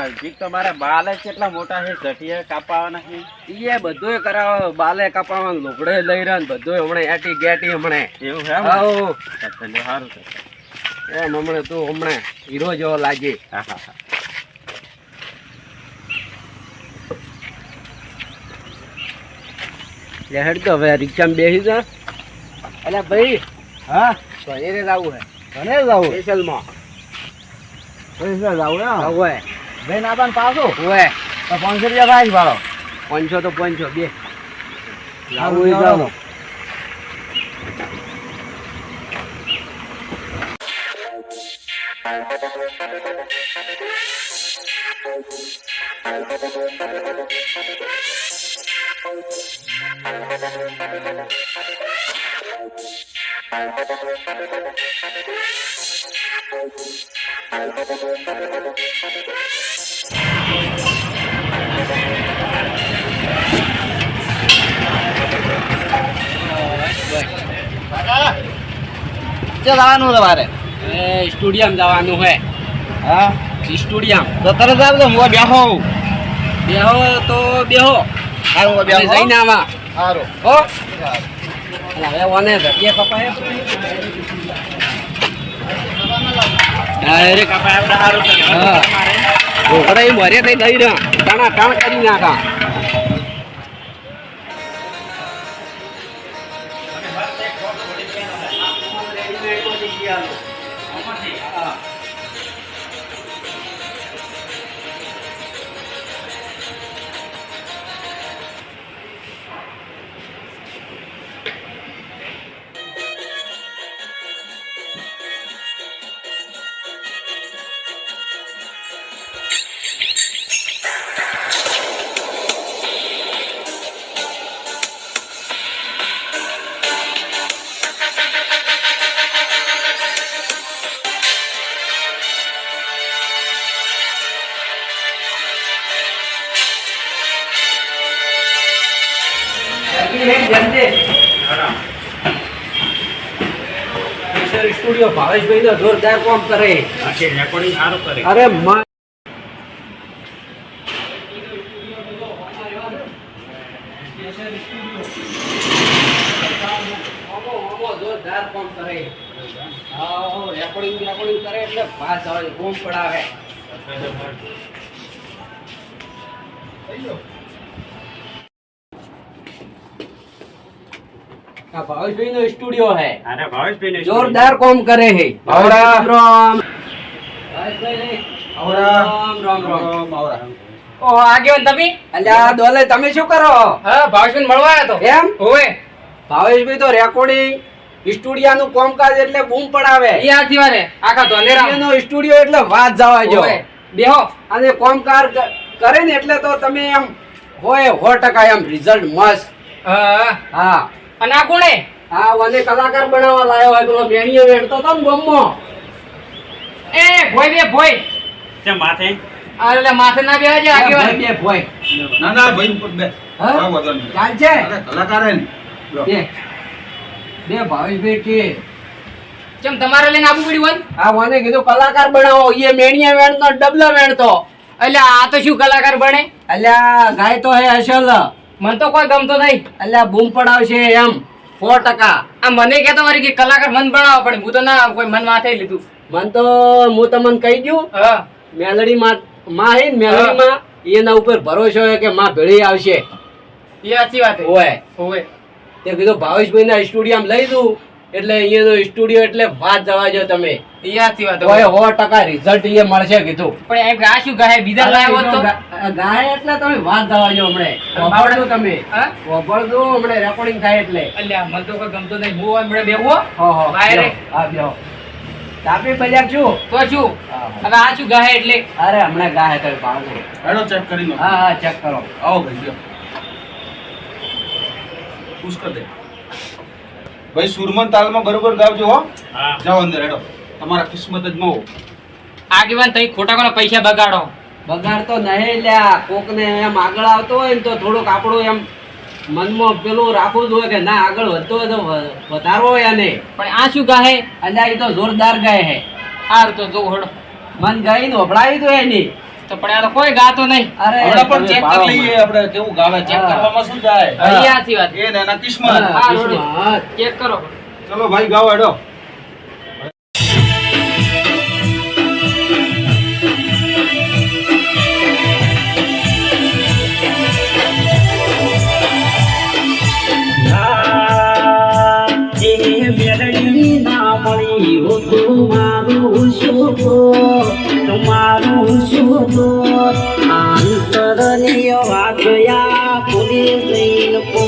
નજીક તમારા બાલ જ કેટલા મોટા છે, ઘટીએ કાપાવાના છે. એ બધુંય કરાવે, બાલે કાપાવાનું, લુગડે લઈ રહ્યા ને બધુંય હમણાં એટી ગેટી હમણે. એવું છે? આવો સારું છે. એમ હમણે તું હમણે હીરો જેવો લાગે. હા હા હા. હેડ તો હવે રિક્ષામાં બેસી જા. અલ્યા ભાઈ, હા ઘરે જવું હે. મને જવું સ્પેશિયલમાં પૈસા જવું એમ હવે બેન આપવાનું પાછું હવે તો 500 રૂપિયા થાય ભાડો. 500 તો 500 બે આવું એ જાવ. જવાનું તમારે સ્ટુડિયમ જવાનું હે. હા સ્ટુડિયમ તો તરત આવજો, હું બેહો. બેહો તો બેહો. સારું હું બેહો. જઈને આવા સારું હો. હવે ઓને ઘટીએ કપાય ડાયરેક્ટ કપાય આપણે સારું છે. હા. ઘોડે મરે થઈ દઈ રહ્યા ટાણા ટાણ કરી નાખા. સ્ટુડિયો ભાવેશભાઈ નો જોરદાર કામ કરે. રેકોર્ડિંગ સારું કરે. અરે જોરદાર કામ કરે. રેકોર્ડિંગ કરે એટલે ભાષ આવે, બૂમ પડાવે. ભાવેશભાઈ નો સ્ટુડિયો હે. અરે ભાવેશભાઈ ને જોરદાર કામ કરે હે. આવડા. રામ રામ રામ. ઓહો આગેવાન તમે? અલ્યા દોલે તમે શું કરો? હા ભાવેશભાઈ મળવા આવ્યો તો. એમ ઓવે ભાવેશભાઈ તો રેકોર્ડિંગ સ્ટુડિયો નું કામકાજ એટલે બૂમ પડાવે. ઈ આથી વારે આખા ધોલેરા એનો સ્ટુડિયો એટલે વાત જવા જો. ઓવે બેહો. અને કામકાર કરે ને એટલે તો તમે એમ હોય 100% એમ રિઝલ્ટ મસ્ત. હા હા અને આ કોણે? હા મને કલાકાર બનાવવા લાયો હોય પેલો મેણીએ વેડતો તો ને ગમો. એ ભોય બે ભોય. છે માથે. આ એટલે માથે ના બેહવા છે આગેવાન. બે ભોય. ના ના ભાઈ ઉપર બે હા? આ વાંધો નહીં. ચાલશે? અરે કલાકાર હે ને બે ભાવેશભાઈ કે ચમ તમારે લઈને આવવું પડ્યું હોય? આ મને કીધું કલાકાર બનાવો. એ મેણીએ વેણતો ડબલા વેણતો. એટલે આ તો શું કલાકાર બને? અલ્યા ગાય તો હે અસલ. મને તો કોઈ ગમતો નહીં. અલ્યા બૂમ પડાવશે એમ 100%. આ મને કહેતો વળી કે કલાકાર મન બનાવો પણ હું તો ના કોઈ મન માથે લીધું. મન તો હું તમને કહી દઉં હા મેલડી માં હે ને મેલડી માં એના ઉપર ભરોસો હે કે માં ભેળી આવશે. એ સાચી વાત ઓય ઓવે તે કીધું ભાવેશભાઈ ના સ્ટુડિયો લઈ દઉં એટલે અહીંયાનો સ્ટુડિયો એટલે વાત જવા જો તમે. એ સાચી વાત ઓય 100% રિઝલ્ટ એ મળશે કીધું. પણ એમ આ શું કહે બીજા લાવ્યો હોત તો? ગાય એટલે તમે વાત જવા જો હમણે વાપરજો તમે. હા વાપરજો હમણે રેકોર્ડિંગ થાય એટલે. અલ્યા મને તો કોઈ ગમતો નહીં. હું હમણાં બેહું હો. હો હો બાયરે. હા બેહો. તાપી બજાર છું. તો શું હવે આ શું ગાહે એટલે? અરે હમણાં ગાય તમે ભાવજો. હેડો ચેક કરી લો. હા હા ચેક કરો. આવો ભાઈ લ્યો. પૂછ કર દે ભાઈ સુરમન તાલમાં બરોબર ગાવજો હો. હા જાઓ અંદર હેડો. તમારા કિસ્મત જ માં હો. આગેવાન તમે ખોટા ખોટા પૈસા બગાડો. બગાડ તો નહીં લ્યા. કોક ને એમ આગળ આવતો હોય ને તો થોડુંક આપણું એમ મનમાં પેલું રાખવું જ હોય કે ના આગળ વધતો હોય તો વધારવો હોય આને. પણ આ શું ગાહે? અલ્યા એ તો જોરદાર ગાય હે. હાર તો જો હડો. મન ગાઈને વભળાવી તો એની તો પણ આ તો કોઈ ગાતો નહીં. અરે હમણાં પણ તમે ચેક ભાવ કરી લઈએ આપણે કેવું ગાવે ચેક હા. કરવામાં શું જાય હા. સાચી વાત. એ ને એના કિસ્મત હા, હા, રોડી. કિસ્મત. ચેક કરો. ચલો ભાઈ ગાઓ હેડો તમારું શુભ આંતરની વાત યા ખુલી જઈને કો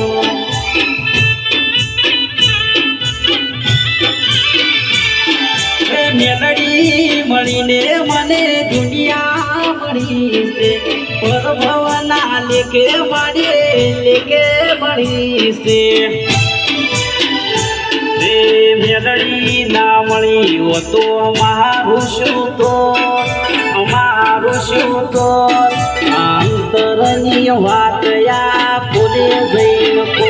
મેલડી મળીને મને દુનિયા મળી છે પરભવના લેકે મળી છે મેલડી ના મળી હો તો અમારું શું તો અંતરની વાત યા ખુલે જઈને કો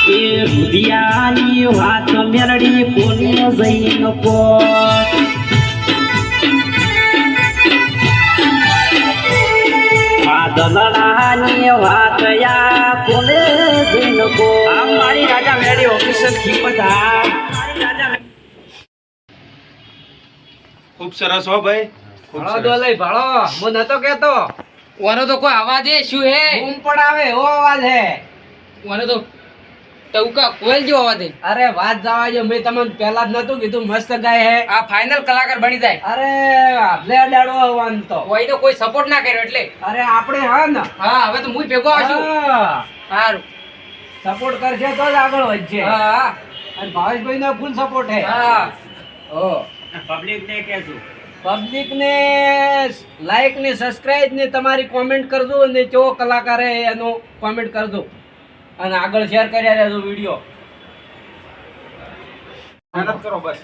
એ રુદિયાની વાત મેલડી કોને જઈને કો દલડાની વાત યા કોને જઈને કો આ મારી રાજા મેલડી ઓફિસર કિંમત ખૂબ સરસ હો ભાઈ ખૂબ ભાળો સરસ. દો લઈ ભાળો હું નતો કેતો ઓનો તો કોઈ અવાજ એ શું હે? બૂમ પડાવે એવો અવાજ હે ઓનો તો ટવકા કોયલ જેવો અવાજ હે. અરે વાત જવા જો મેં તમને પહેલા જ નતું કીધું મસ્ત ગાય હે આ ફાઇનલ કલાકાર બની જાય. અરે લે અડાડો આવવાનું તો કોઈ તો કોઈ સપોર્ટ ના કર્યો એટલે. અરે આપણે હા ને હા હવે તો હું ભેગો આવશું. સારું. સપોર્ટ કરશે તો જ આગળ વધશે હા અને ભાવેશભાઈ નો ફૂલ સપોર્ટ હે હા. ઓ પબ્લિક ને કહેશું પબ્લિક ને લાઈક ને સબસ્ક્રાઇબ ને તમારી કોમેન્ટ કરજો અને કેવો કલાકાર હે એનો કોમેન્ટ કરજો અને આગળ શેર કર્યા રહેજો વિડિયો મહેનત કરો બસ